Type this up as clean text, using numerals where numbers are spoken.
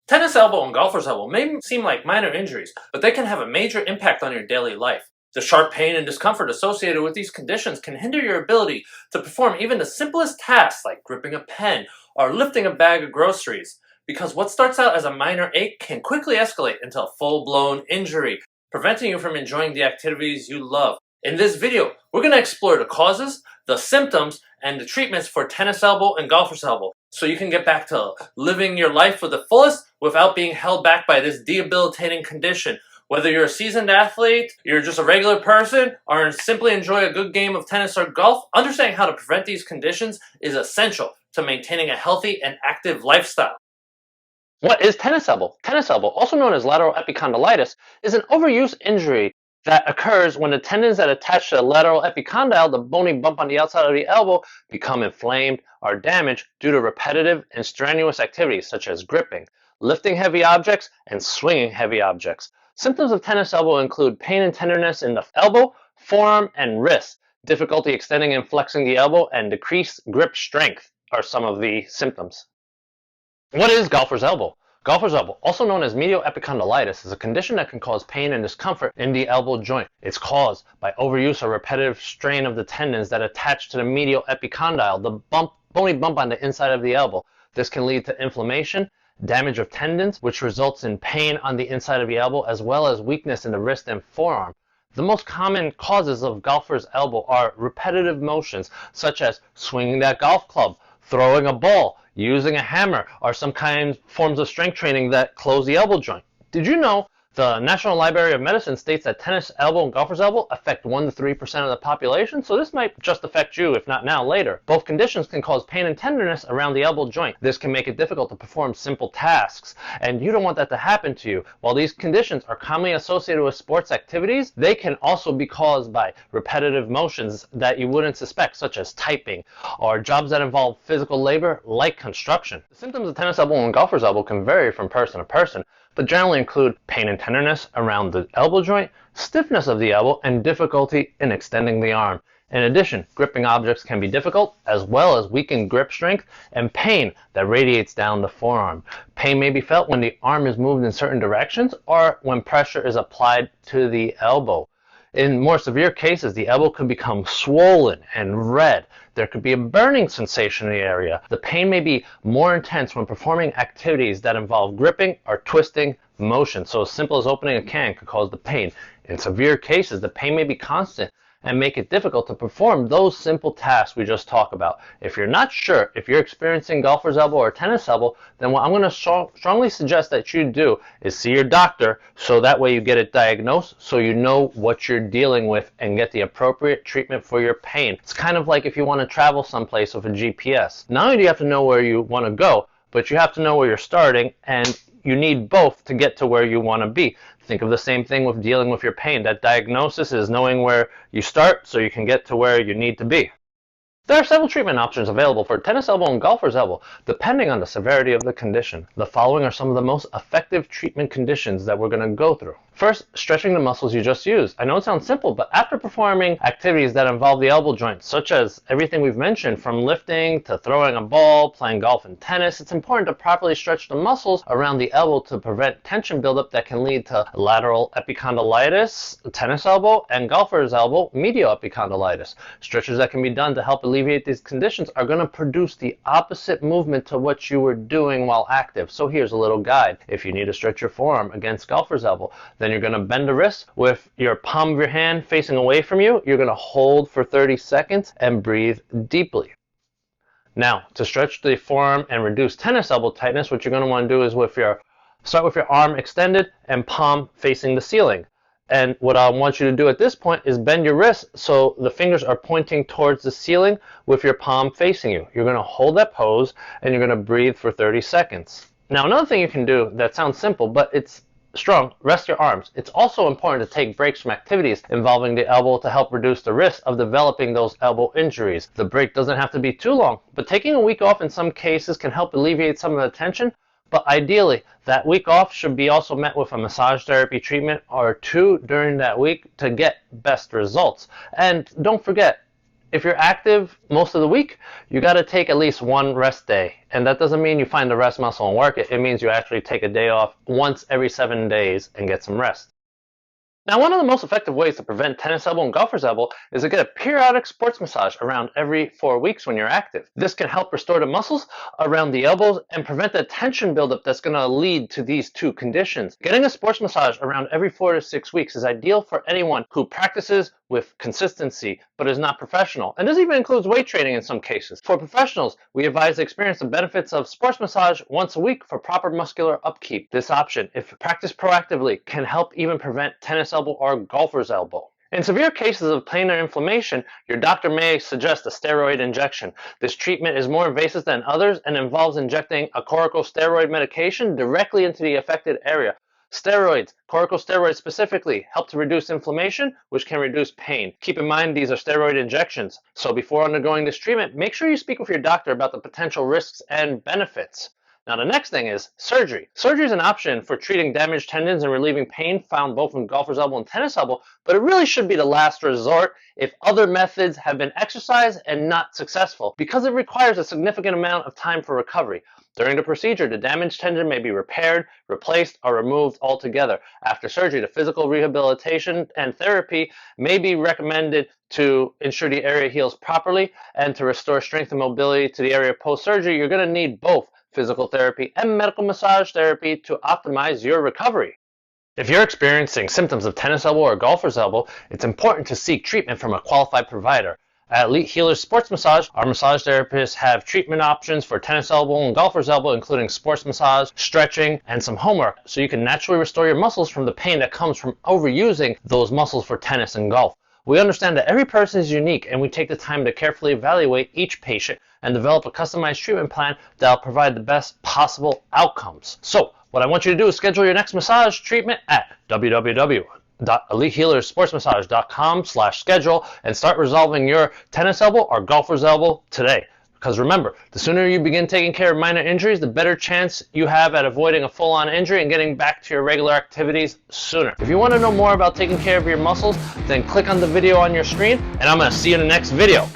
Tennis elbow and golfer's elbow may seem like minor injuries, but they can have a major impact on your daily life. The sharp pain and discomfort associated with these conditions can hinder your ability to perform even the simplest tasks like gripping a pen or lifting a bag of groceries, because what starts out as a minor ache can quickly escalate into a full-blown injury, preventing you from enjoying the activities you love. In this video, we're going to explore the causes, the symptoms, and the treatments for tennis elbow and golfer's elbow, so you can get back to living your life for the fullest without being held back by this debilitating condition. Whether you're a seasoned athlete, you're just a regular person, or simply enjoy a good game of tennis or golf, understanding how to prevent these conditions is essential to maintaining a healthy and active lifestyle. What is tennis elbow? Tennis elbow, also known as lateral epicondylitis, is an overuse injury that occurs when the tendons that attach to the lateral epicondyle, the bony bump on the outside of the elbow, become inflamed or damaged due to repetitive and strenuous activities such as gripping, lifting heavy objects, and swinging heavy objects. Symptoms of tennis elbow include pain and tenderness in the elbow, forearm, and wrist. Difficulty extending and flexing the elbow, and decreased grip strength are some of the symptoms. What is golfer's elbow? Golfer's elbow, also known as medial epicondylitis, is a condition that can cause pain and discomfort in the elbow joint. It's caused by overuse or repetitive strain of the tendons that attach to the medial epicondyle, the bony bump on the inside of the elbow. This can lead to inflammation, damage of tendons, which results in pain on the inside of the elbow, as well as weakness in the wrist and forearm. The most common causes of golfer's elbow are repetitive motions, such as swinging that golf club, throwing a ball, using a hammer, or some forms of strength training that close the elbow joint. Did you know the National Library of Medicine states that tennis elbow and golfer's elbow affect 1 to 3% of the population? So this might just affect you, if not now, later. Both conditions can cause pain and tenderness around the elbow joint. This can make it difficult to perform simple tasks, and you don't want that to happen to you. While these conditions are commonly associated with sports activities, they can also be caused by repetitive motions that you wouldn't suspect, such as typing, or jobs that involve physical labor like construction. The symptoms of tennis elbow and golfer's elbow can vary from person to person, but generally include pain and tenderness around the elbow joint, stiffness of the elbow, and difficulty in extending the arm. In addition, gripping objects can be difficult, as well as weakened grip strength and pain that radiates down the forearm. Pain may be felt when the arm is moved in certain directions or when pressure is applied to the elbow. In more severe cases, the elbow could become swollen and red. There could be a burning sensation in the area. The pain may be more intense when performing activities that involve gripping or twisting motion. So as simple as opening a can could cause the pain. In severe cases, the pain may be constant and make it difficult to perform those simple tasks we just talked about. If you're not sure if you're experiencing golfer's elbow or tennis elbow, then what I'm going to strongly suggest that you do is see your doctor, so that way you get it diagnosed, so you know what you're dealing with and get the appropriate treatment for your pain. It's kind of like if you want to travel someplace with a GPS. Not only do you have to know where you want to go, but you have to know where you're starting, and you need both to get to where you want to be. Think of the same thing with dealing with your pain. That diagnosis is knowing where you start so you can get to where you need to be. There are several treatment options available for tennis elbow and golfer's elbow, depending on the severity of the condition. The following are some of the most effective treatment conditions that we're going to go through. First, stretching the muscles you just used. I know it sounds simple, but after performing activities that involve the elbow joint, such as everything we've mentioned, from lifting to throwing a ball, playing golf and tennis, it's important to properly stretch the muscles around the elbow to prevent tension buildup that can lead to lateral epicondylitis, tennis elbow, and golfer's elbow, medial epicondylitis. Stretches that can be done to help alleviate these conditions are going to produce the opposite movement to what you were doing while active. So here's a little guide. If you need to stretch your forearm against golfer's elbow, then you're going to bend the wrist with your palm of your hand facing away from you. You're going to hold for 30 seconds and breathe deeply. Now, to stretch the forearm and reduce tennis elbow tightness, what you're going to want to do is start with your arm extended and palm facing the ceiling. And what I want you to do at this point is bend your wrist so the fingers are pointing towards the ceiling with your palm facing you. You're going to hold that pose and you're going to breathe for 30 seconds. Now, another thing you can do that sounds simple, but it's strong, rest your arms. It's also important to take breaks from activities involving the elbow to help reduce the risk of developing those elbow injuries. The break doesn't have to be too long, but taking a week off in some cases can help alleviate some of the tension. But ideally, that week off should be also met with a massage therapy treatment or two during that week to get best results. And don't forget, If you're active most of the week, you got to take at least one rest day. And that doesn't mean you find the rest muscle and work it. It means you actually take a day off once every 7 days and get some rest. Now, one of the most effective ways to prevent tennis elbow and golfer's elbow is to get a periodic sports massage around every 4 weeks when you're active. This can help restore the muscles around the elbows and prevent the tension buildup that's going to lead to these two conditions. Getting a sports massage around every 4 to 6 weeks is ideal for anyone who practices with consistency but is not professional. And this even includes weight training in some cases. For professionals, we advise to experience the benefits of sports massage once a week for proper muscular upkeep. This option, if practiced proactively, can help even prevent tennis elbow or golfer's elbow. In severe cases of pain or inflammation, your doctor may suggest a steroid injection. This treatment is more invasive than others and involves injecting a corticosteroid medication directly into the affected area. Steroids, corticosteroids specifically, help to reduce inflammation, which can reduce pain. Keep in mind these are steroid injections, so before undergoing this treatment, make sure you speak with your doctor about the potential risks and benefits. Now the next thing is surgery. Surgery is an option for treating damaged tendons and relieving pain found both in golfer's elbow and tennis elbow, but it really should be the last resort if other methods have been exercised and not successful, because it requires a significant amount of time for recovery. During the procedure, the damaged tendon may be repaired, replaced, or removed altogether. After surgery, the physical rehabilitation and therapy may be recommended to ensure the area heals properly and to restore strength and mobility to the area post-surgery. You're going to need both physical therapy and medical massage therapy to optimize your recovery. If you're experiencing symptoms of tennis elbow or golfer's elbow, it's important to seek treatment from a qualified provider. At Elite Healers Sports Massage, our massage therapists have treatment options for tennis elbow and golfer's elbow, including sports massage, stretching, and some homework, so you can naturally restore your muscles from the pain that comes from overusing those muscles for tennis and golf. We understand that every person is unique, and we take the time to carefully evaluate each patient and develop a customized treatment plan that will provide the best possible outcomes. So, what I want you to do is schedule your next massage treatment at www.elitehealersportsmassage.com/schedule and start resolving your tennis elbow or golfer's elbow today. Because remember, the sooner you begin taking care of minor injuries, the better chance you have at avoiding a full-on injury and getting back to your regular activities sooner. If you want to know more about taking care of your muscles, then click on the video on your screen, and I'm going to see you in the next video.